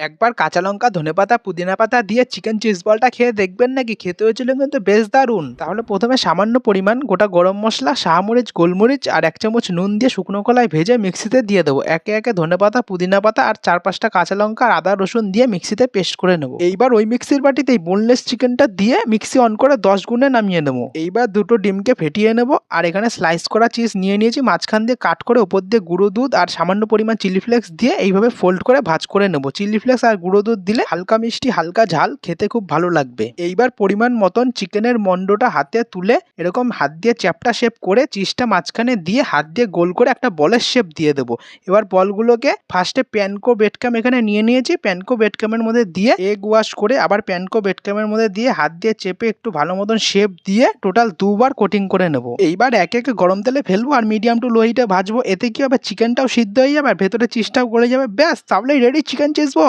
একবার কাঁচা লঙ্কা, ধনেপাতা, পুদিনা পাতা দিয়ে চিকেন চিজ বলটা খেয়ে দেখবেন নাকি, খেতে হয়েছিল কিন্তু বেশ দারুণ। তাহলে প্রথমে সামান্য পরিমাণ গোটা গরম মশলা, শাহমরিচ, গোলমরিচ আর 1 চামচ নুন দিয়ে শুকনো কলায় ভেজে মিক্সিতে দিয়ে দেবো। একে একে ধনেপাতা, পুদিনা পাতা আর 4-5টা কাঁচা লঙ্কা আর আদা রসুন দিয়ে মিক্সিতে পেস্ট করে নেবো। এইবার ওই মিক্সির বাটিতেই বোনলেস চিকেনটা দিয়ে মিক্সি অন করে 10 গুণে নামিয়ে নেবো। এইবার দুটো ডিমকে ফেটিয়ে নেবো আর এখানে স্লাইস করা চিজ নিয়ে নিয়েছি, মাঝখান দিয়ে কাট করে ওপর দিয়ে গুঁড়ো দুধ আর সামান্য পরিমাণ চিলি ফ্লেক্স দিয়ে এইভাবে ফোল্ড করে ভাঁজ করে নেবো। চিলি ফ্লেক্স আর গুঁড়ো দুধ দিলে হালকা মিষ্টি হালকা ঝাল, খেতে খুব ভালো লাগবে। এইবার পরিমাণ মতন চিকেনের মন্ডটা হাতে তুলে এরকম হাত দিয়ে চ্যাপটা শেপ করে চিজটা মাঝখানে দিয়ে হাত দিয়ে গোল করে একটা বলের শেপ দিয়ে দেবো। এবার বলগুলোকে ফার্স্টে প্যানকো বেডক্যাম এখানে নিয়ে নিয়েছি, প্যানকো বেডক্যামের মধ্যে দিয়ে এগ ওয়াশ করে আবার প্যানকো বেডক্যামের মধ্যে দিয়ে হাত দিয়ে চেপে একটু ভালো মতন শেপ দিয়ে টোটাল 2বার কোটিং করে নেবো। এইবার একে একে গরম তেলে ফেলবো আর মিডিয়াম টু লো হিটে ভাজবো। এতে কি হবে, চিকেনটাও সিদ্ধ হয়ে যাবে আর ভেতরে চিজটাও গলে যাবে। ব্যাস, তাহলেই রেডি চিকেন চিজ বল।